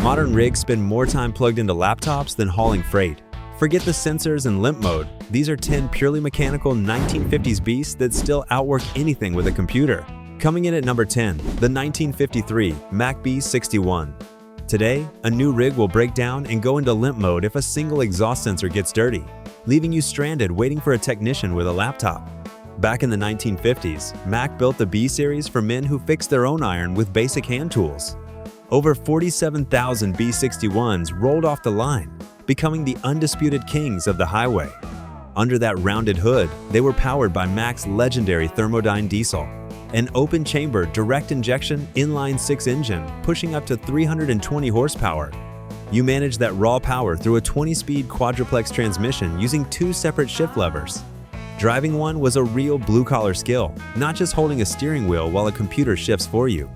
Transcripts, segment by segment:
Modern rigs spend more time plugged into laptops than hauling freight. Forget the sensors and limp mode. These are 10 purely mechanical 1950s beasts that still outwork anything with a computer. Coming in at number 10, the 1953 Mack B61. Today, a new rig will break down and go into limp mode if a single exhaust sensor gets dirty, leaving you stranded waiting for a technician with a laptop. Back in the 1950s, Mack built the B-Series for men who fixed their own iron with basic hand tools. Over 47,000 B61s rolled off the line, becoming the undisputed kings of the highway. Under that rounded hood, they were powered by Mack's legendary Thermodyne diesel, an open-chamber, direct-injection inline-six engine pushing up to 320 horsepower. You manage that raw power through a 20-speed quadruplex transmission using 2 separate shift levers. Driving one was a real blue-collar skill, not just holding a steering wheel while a computer shifts for you.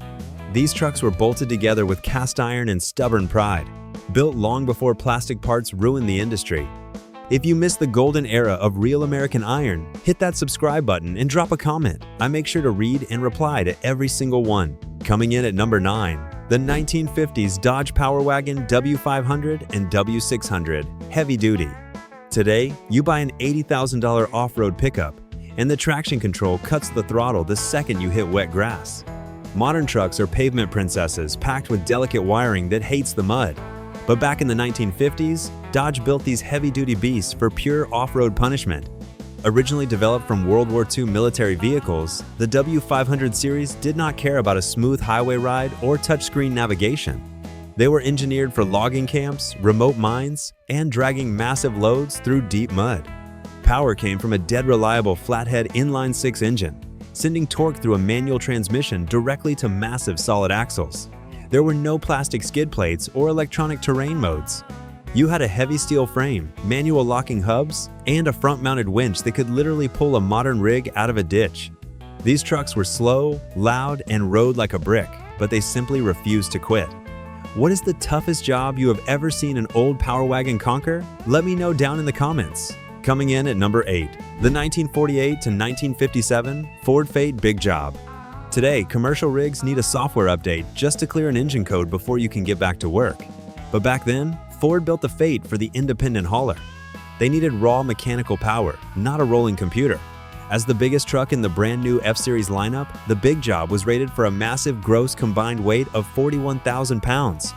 These trucks were bolted together with cast iron and stubborn pride, built long before plastic parts ruined the industry. If you missed the golden era of real American iron, hit that subscribe button and drop a comment. I make sure to read and reply to every single one. Coming in at number 9, the 1950s Dodge Power Wagon W500 and W600 Heavy Duty. Today, you buy an $80,000 off-road pickup, and the traction control cuts the throttle the second you hit wet grass. Modern trucks are pavement princesses packed with delicate wiring that hates the mud. But back in the 1950s, Dodge built these heavy-duty beasts for pure off-road punishment. Originally developed from World War II military vehicles, the W500 series did not care about a smooth highway ride or touchscreen navigation. They were engineered for logging camps, remote mines, and dragging massive loads through deep mud. Power came from a dead reliable flathead inline-six engine, sending torque through a manual transmission directly to massive solid axles. There were no plastic skid plates or electronic terrain modes. You had a heavy steel frame, manual locking hubs, and a front-mounted winch that could literally pull a modern rig out of a ditch. These trucks were slow, loud, and rode like a brick, but they simply refused to quit. What is the toughest job you have ever seen an old Power Wagon conquer? Let me know down in the comments. Coming in at number 8, the 1948 to 1957 Ford Fate Big Job. Today, commercial rigs need a software update just to clear an engine code before you can get back to work. But back then, Ford built the Fate for the independent hauler. They needed raw mechanical power, not a rolling computer. As the biggest truck in the brand new F-Series lineup, the Big Job was rated for a massive gross combined weight of 41,000 pounds.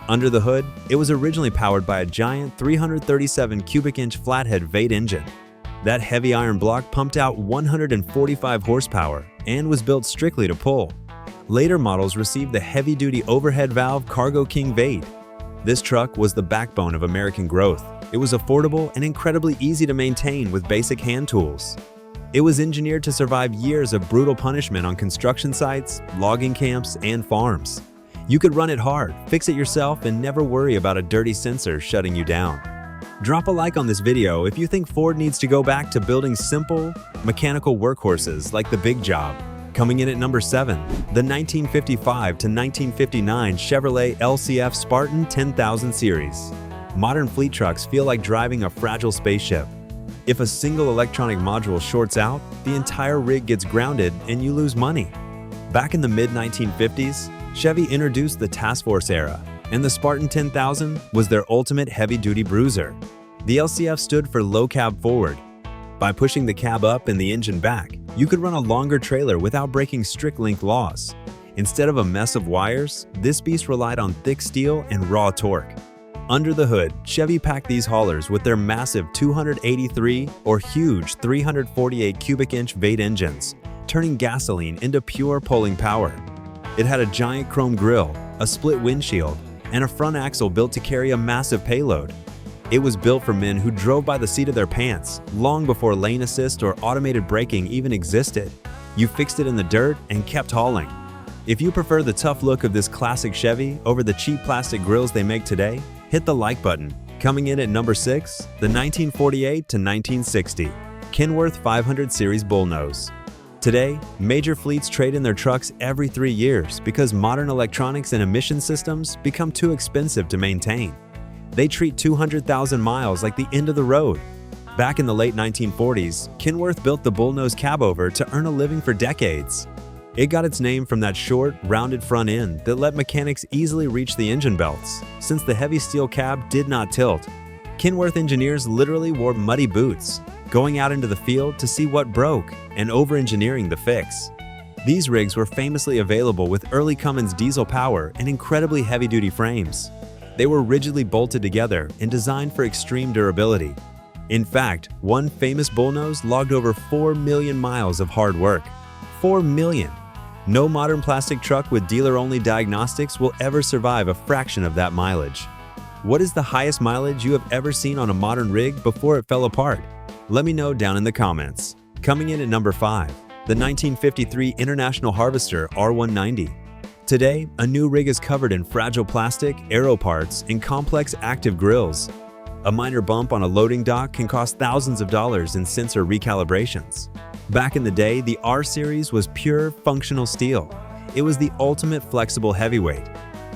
Under the hood, it was originally powered by a giant 337 cubic inch flathead Vate engine. That heavy iron block pumped out 145 horsepower and was built strictly to pull. Later models received the heavy-duty overhead valve Cargo King Vate. This truck was the backbone of American growth. It was affordable and incredibly easy to maintain with basic hand tools. It was engineered to survive years of brutal punishment on construction sites, logging camps, and farms. You could run it hard, fix it yourself, and never worry about a dirty sensor shutting you down. Drop a like on this video if you think Ford needs to go back to building simple, mechanical workhorses like the Big Job. Coming in at number 7, the 1955 to 1959 Chevrolet LCF Spartan 10,000 series. Modern fleet trucks feel like driving a fragile spaceship. If a single electronic module shorts out, the entire rig gets grounded and you lose money. Back in the mid-1950s, Chevy introduced the Task Force era, and the Spartan 10,000 was their ultimate heavy-duty bruiser. The LCF stood for low cab forward. By pushing the cab up and the engine back, you could run a longer trailer without breaking strict length laws. Instead of a mess of wires, this beast relied on thick steel and raw torque. Under the hood, Chevy packed these haulers with their massive 283 or huge 348 cubic inch Vate engines, turning gasoline into pure pulling power. It had a giant chrome grille, a split windshield, and a front axle built to carry a massive payload. It was built for men who drove by the seat of their pants, long before lane assist or automated braking even existed. You fixed it in the dirt and kept hauling. If you prefer the tough look of this classic Chevy over the cheap plastic grills they make today, hit the like button. Coming in at number 6, the 1948 to 1960 Kenworth 500 Series Bullnose. Today, major fleets trade in their trucks every 3 years because modern electronics and emission systems become too expensive to maintain. They treat 200,000 miles like the end of the road. Back in the late 1940s, Kenworth built the Bullnose cabover to earn a living for decades. It got its name from that short, rounded front end that let mechanics easily reach the engine belts, since the heavy steel cab did not tilt. Kenworth engineers literally wore muddy boots, going out into the field to see what broke and over-engineering the fix. These rigs were famously available with early Cummins diesel power and incredibly heavy-duty frames. They were rigidly bolted together and designed for extreme durability. In fact, one famous Bullnose logged over 4 million miles of hard work. 4 million! No modern plastic truck with dealer-only diagnostics will ever survive a fraction of that mileage. What is the highest mileage you have ever seen on a modern rig before it fell apart? Let me know down in the comments. Coming in at number 5, the 1953 International Harvester R190. Today, a new rig is covered in fragile plastic, aero parts, and complex active grills. A minor bump on a loading dock can cost thousands of dollars in sensor recalibrations. Back in the day, the R series was pure functional steel. It was the ultimate flexible heavyweight.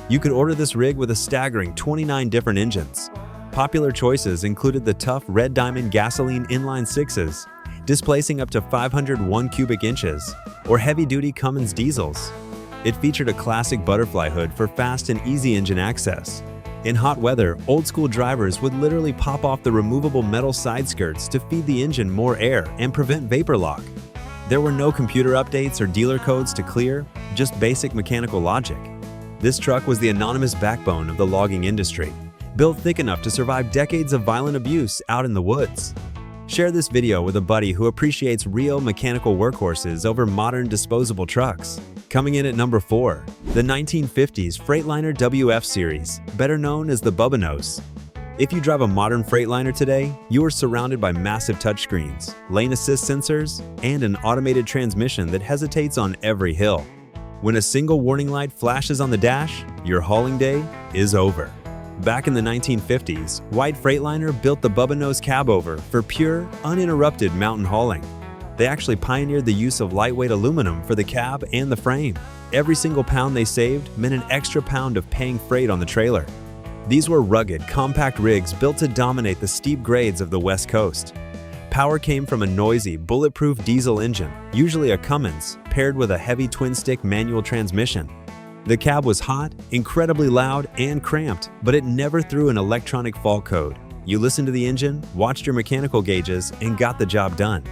You could order this rig with a staggering 29 different engines. Popular choices included the tough Red Diamond gasoline inline sixes, displacing up to 501 cubic inches, or heavy-duty Cummins diesels. It featured a classic butterfly hood for fast and easy engine access. In hot weather, old-school drivers would literally pop off the removable metal side skirts to feed the engine more air and prevent vapor lock. There were no computer updates or dealer codes to clear, just basic mechanical logic. This truck was the anonymous backbone of the logging industry, built thick enough to survive decades of violent abuse out in the woods. Share this video with a buddy who appreciates real mechanical workhorses over modern disposable trucks. Coming in at number 4, the 1950s Freightliner WF series, better known as the Bubbanose. If you drive a modern Freightliner today, you are surrounded by massive touchscreens, lane assist sensors, and an automated transmission that hesitates on every hill. When a single warning light flashes on the dash, your hauling day is over. Back in the 1950s, White Freightliner built the Bubbanose cab over for pure, uninterrupted mountain hauling. They actually pioneered the use of lightweight aluminum for the cab and the frame. Every single pound they saved meant an extra pound of paying freight on the trailer. These were rugged, compact rigs built to dominate the steep grades of the West Coast. Power came from a noisy, bulletproof diesel engine, usually a Cummins, paired with a heavy twin-stick manual transmission. The cab was hot, incredibly loud, and cramped, but it never threw an electronic fault code. You listened to the engine, watched your mechanical gauges, and got the job done.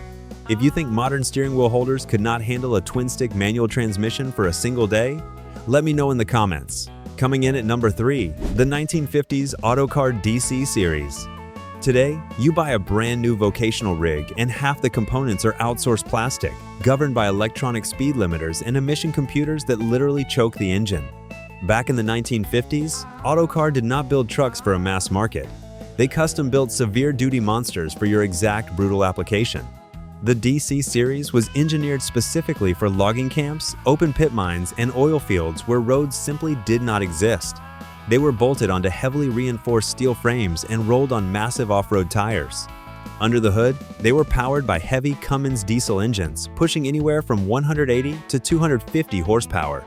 If you think modern steering wheel holders could not handle a twin-stick manual transmission for a single day, let me know in the comments. Coming in at number 3, the 1950s Autocar DC series. Today, you buy a brand new vocational rig and half the components are outsourced plastic, governed by electronic speed limiters and emission computers that literally choke the engine. Back in the 1950s, Autocar did not build trucks for a mass market. They custom-built severe-duty monsters for your exact brutal application. The DC series was engineered specifically for logging camps, open pit mines, and oil fields where roads simply did not exist. They were bolted onto heavily reinforced steel frames and rolled on massive off-road tires. Under the hood, they were powered by heavy Cummins diesel engines, pushing anywhere from 180 to 250 horsepower.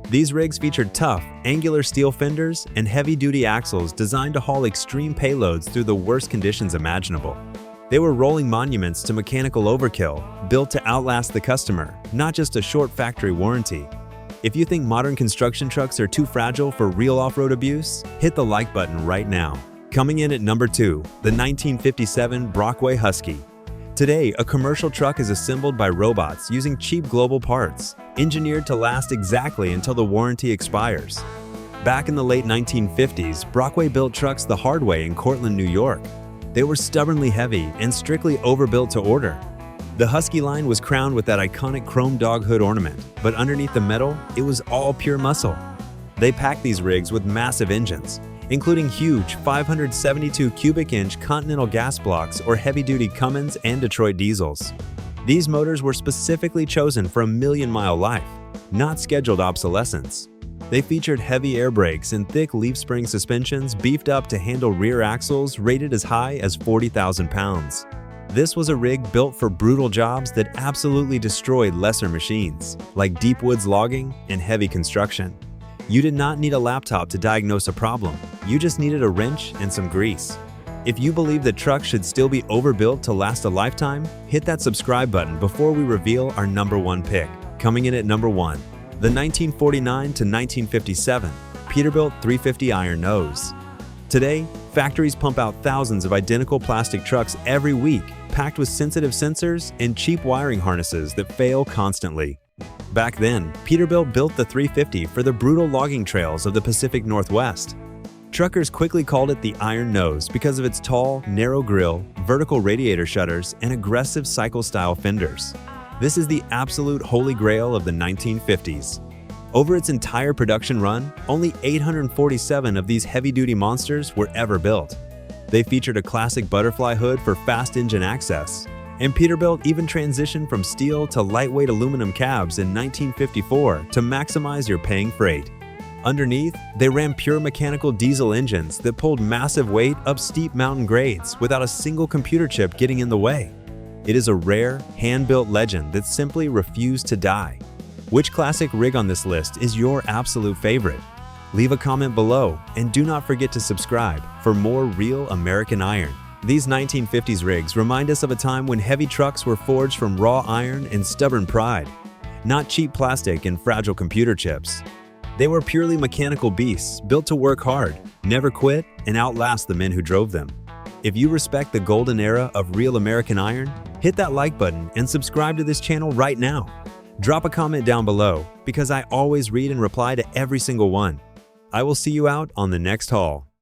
These rigs featured tough, angular steel fenders and heavy-duty axles designed to haul extreme payloads through the worst conditions imaginable. They were rolling monuments to mechanical overkill, built to outlast the customer, not just a short factory warranty. If you think modern construction trucks are too fragile for real off-road abuse, hit the like button right now. Coming in at number 2, the 1957 Brockway Husky. Today, a commercial truck is assembled by robots using cheap global parts, engineered to last exactly until the warranty expires. Back in the late 1950s, Brockway built trucks the hard way in Cortland, New York. They were stubbornly heavy and strictly overbuilt to order. The Husky line was crowned with that iconic chrome dog hood ornament, but underneath the metal, it was all pure muscle. They packed these rigs with massive engines, including huge 572 cubic inch Continental gas blocks or heavy-duty Cummins and Detroit diesels. These motors were specifically chosen for a million-mile life, not scheduled obsolescence. They featured heavy air brakes and thick leaf spring suspensions beefed up to handle rear axles rated as high as 40,000 pounds. This was a rig built for brutal jobs that absolutely destroyed lesser machines, like deep woods logging and heavy construction. You did not need a laptop to diagnose a problem, you just needed a wrench and some grease. If you believe that trucks should still be overbuilt to last a lifetime, hit that subscribe button before we reveal our number 1 pick. Coming in at number 1, the 1949 to 1957 Peterbilt 350 iron nose. Today, factories pump out thousands of identical plastic trucks every week, packed with sensitive sensors and cheap wiring harnesses that fail constantly. Back then, Peterbilt built the 350 for the brutal logging trails of the Pacific Northwest. Truckers quickly called it the Iron Nose because of its tall, narrow grille, vertical radiator shutters, and aggressive cycle-style fenders. This is the absolute holy grail of the 1950s. Over its entire production run, only 847 of these heavy-duty monsters were ever built. They featured a classic butterfly hood for fast engine access, and Peterbilt even transitioned from steel to lightweight aluminum cabs in 1954 to maximize your paying freight. Underneath, they ran pure mechanical diesel engines that pulled massive weight up steep mountain grades without a single computer chip getting in the way. It is a rare, hand-built legend that simply refused to die. Which classic rig on this list is your absolute favorite? Leave a comment below and do not forget to subscribe for more real American iron. These 1950s rigs remind us of a time when heavy trucks were forged from raw iron and stubborn pride, not cheap plastic and fragile computer chips. They were purely mechanical beasts built to work hard, never quit, and outlast the men who drove them. If you respect the golden era of real American iron, hit that like button and subscribe to this channel right now. Drop a comment down below because I always read and reply to every single one. I will see you out on the next haul.